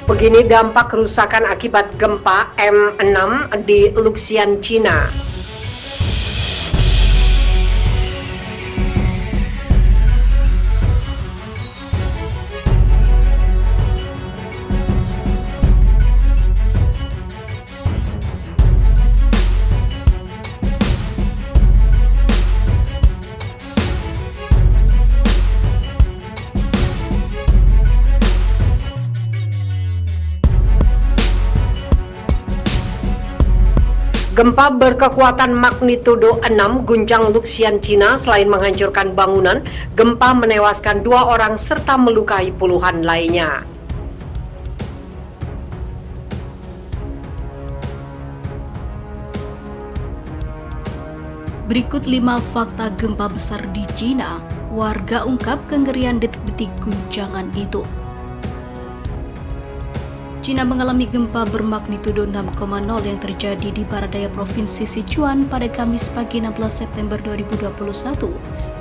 Begini dampak kerusakan akibat gempa M6 di Luxian, Cina. Gempa berkekuatan magnitudo 6 guncang Luxian, Cina. Selain menghancurkan bangunan, gempa menewaskan 2 orang serta melukai puluhan lainnya. Berikut 5 fakta gempa besar di Cina. Warga ungkap kengerian detik-detik guncangan itu. Cina mengalami gempa bermagnitudo 6,0 yang terjadi di barat daya Provinsi Sichuan pada Kamis pagi 16 September 2021.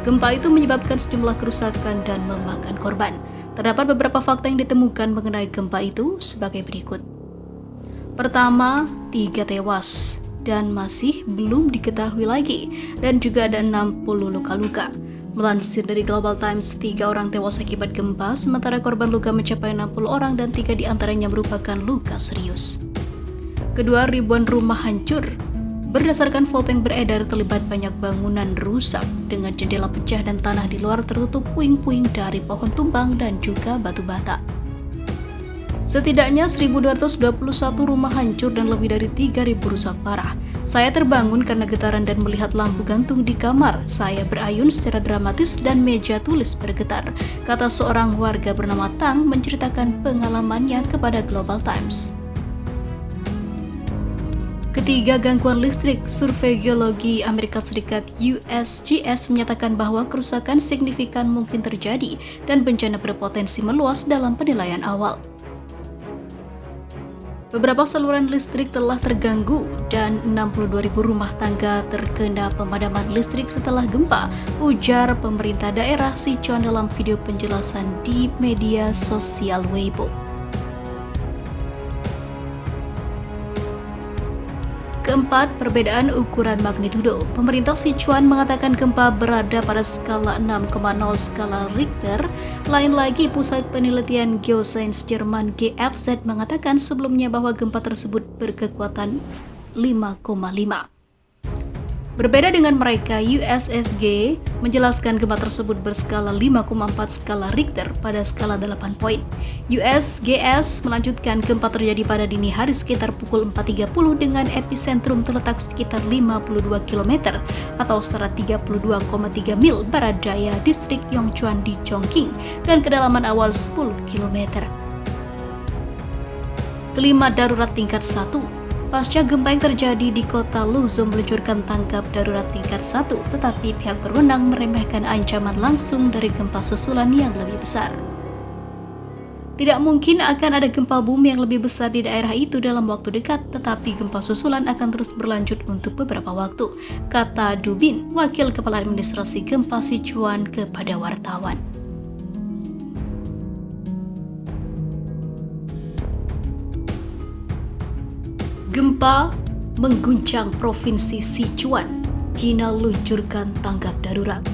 Gempa itu menyebabkan sejumlah kerusakan dan memakan korban. Terdapat beberapa fakta yang ditemukan mengenai gempa itu sebagai berikut. Pertama, 3 tewas dan masih belum diketahui lagi, dan juga ada 60 luka-luka. Melansir dari Global Times, 3 orang tewas akibat gempa, sementara korban luka mencapai 60 orang dan 3 diantaranya merupakan luka serius. Kedua, ribuan rumah hancur. Berdasarkan foto yang beredar, terlibat banyak bangunan rusak dengan jendela pecah dan tanah di luar tertutup puing-puing dari pohon tumbang dan juga batu bata. Setidaknya 1.221 rumah hancur dan lebih dari 3.000 rusak parah. Saya terbangun karena getaran dan melihat lampu gantung di kamar. Saya berayun secara dramatis dan meja tulis bergetar, kata seorang warga bernama Tang menceritakan pengalamannya kepada Global Times. Ketiga, gangguan listrik. Survei Geologi Amerika Serikat USGS menyatakan bahwa kerusakan signifikan mungkin terjadi dan bencana berpotensi meluas dalam penilaian awal. Beberapa saluran listrik telah terganggu dan 62.000 rumah tangga terkena pemadaman listrik setelah gempa, ujar pemerintah daerah Sichuan dalam video penjelasan di media sosial Weibo. Keempat, perbedaan ukuran magnitudo. Pemerintah Sichuan mengatakan gempa berada pada skala 6,0 skala Richter. Lain lagi, Pusat Penelitian Geosains Jerman GFZ mengatakan sebelumnya bahwa gempa tersebut berkekuatan 5,5. Berbeda dengan mereka, USSG menjelaskan gempa tersebut berskala 5,4 skala Richter pada skala 8 poin. USGS melanjutkan gempa terjadi pada dini hari sekitar pukul 4.30 dengan epicentrum terletak sekitar 52 km atau setara 32,3 mil barat daya distrik Yongchuan di Chongqing dan kedalaman awal 10 km. Kelima, darurat tingkat 1. Pasca gempa yang terjadi di kota Luzon meluncurkan tanggap darurat tingkat 1, tetapi pihak berwenang meremehkan ancaman langsung dari gempa susulan yang lebih besar. Tidak mungkin akan ada gempa bumi yang lebih besar di daerah itu dalam waktu dekat, tetapi gempa susulan akan terus berlanjut untuk beberapa waktu, kata Dubin, Wakil Kepala Administrasi Gempa Sichuan kepada wartawan. Gempa mengguncang Provinsi Sichuan. Cina luncurkan tanggap darurat.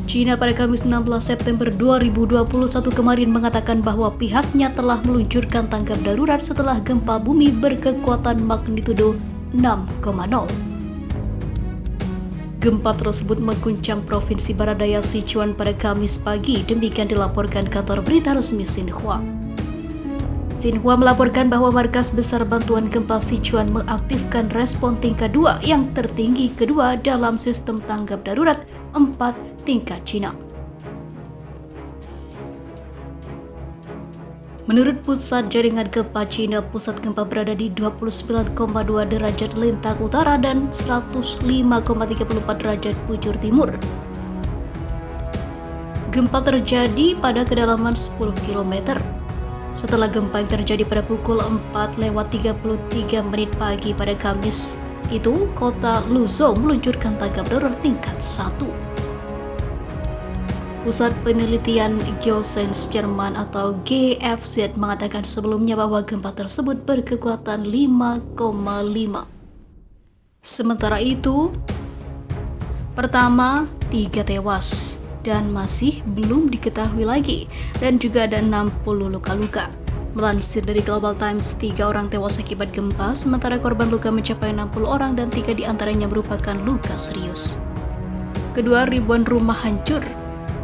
Cina pada Kamis 16 September 2021 kemarin mengatakan bahwa pihaknya telah meluncurkan tanggap darurat setelah gempa bumi berkekuatan magnitudo 6,0. Gempa tersebut mengguncang Provinsi Barat Daya Sichuan pada Kamis pagi, demikian dilaporkan kantor berita resmi Xinhua. Xinhua melaporkan bahwa Markas Besar Bantuan Gempa Sichuan mengaktifkan respon tingkat 2 yang tertinggi kedua dalam sistem tanggap darurat 4 tingkat Cina. Menurut Pusat Jaringan Gempa Cina, pusat gempa berada di 29,2 derajat lintang utara dan 105,34 derajat bujur timur. Gempa terjadi pada kedalaman 10 km. Setelah gempa yang terjadi pada pukul 4:33 pagi pada Kamis itu, kota Luzon meluncurkan tanggap darurat tingkat 1. Pusat Penelitian Geoscience Jerman atau GFZ mengatakan sebelumnya bahwa gempa tersebut berkekuatan 5,5. Sementara itu, pertama, 3 tewas dan masih belum diketahui lagi, dan juga ada 60 luka-luka. Melansir dari Global Times, 3 orang tewas akibat gempa, sementara korban luka mencapai 60 orang dan 3 diantaranya merupakan luka serius. Kedua, ribuan rumah hancur.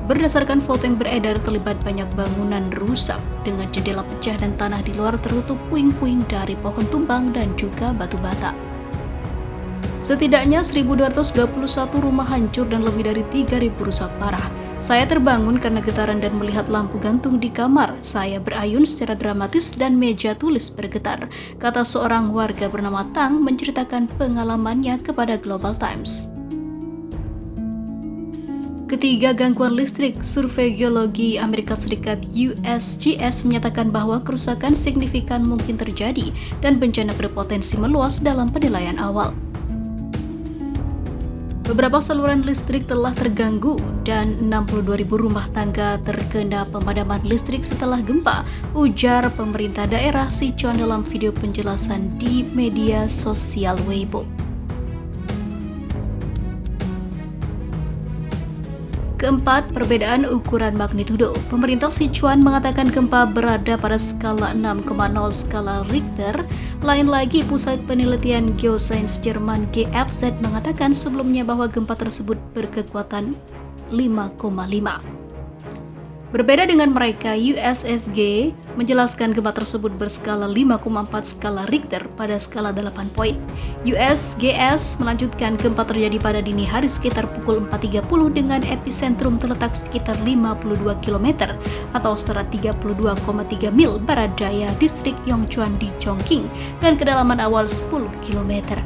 Berdasarkan foto yang beredar, terlibat banyak bangunan rusak dengan jendela pecah dan tanah di luar tertutup puing-puing dari pohon tumbang dan juga batu bata. Setidaknya 1.221 rumah hancur dan lebih dari 3.000 rusak parah. Saya terbangun karena getaran dan melihat lampu gantung di kamar. Saya berayun secara dramatis dan meja tulis bergetar, kata seorang warga bernama Tang menceritakan pengalamannya kepada Global Times. Ketiga, gangguan listrik. Survei Geologi Amerika Serikat USGS menyatakan bahwa kerusakan signifikan mungkin terjadi dan bencana berpotensi meluas dalam penilaian awal. Beberapa saluran listrik telah terganggu dan 62.000 rumah tangga terkena pemadaman listrik setelah gempa, ujar pemerintah daerah Sichuan dalam video penjelasan di media sosial Weibo. Keempat, perbedaan ukuran magnitudo. Pemerintah Sichuan mengatakan gempa berada pada skala 6,0 skala Richter. Lain lagi, Pusat Penelitian Geoscience Jerman GFZ mengatakan sebelumnya bahwa gempa tersebut berkekuatan 5,5. Berbeda dengan mereka, USSG menjelaskan gempa tersebut berskala 5,4 skala Richter pada skala 8 poin. USGS melanjutkan gempa terjadi pada dini hari sekitar pukul 4.30 dengan epicentrum terletak sekitar 52 km atau 132,3 mil barat daya distrik Yongchuan di Chongqing dan kedalaman awal 10 km.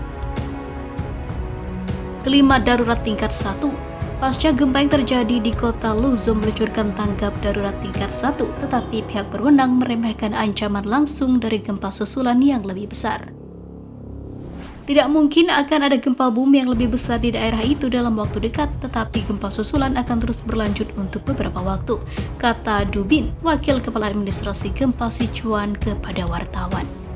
Kelima, darurat tingkat 1. Pasca gempa yang terjadi di kota Luzon meluncurkan tanggap darurat tingkat 1, tetapi pihak berwenang meremehkan ancaman langsung dari gempa susulan yang lebih besar. Tidak mungkin akan ada gempa bumi yang lebih besar di daerah itu dalam waktu dekat, tetapi gempa susulan akan terus berlanjut untuk beberapa waktu, kata Du Bin, Wakil Kepala Administrasi Gempa Sichuan kepada wartawan.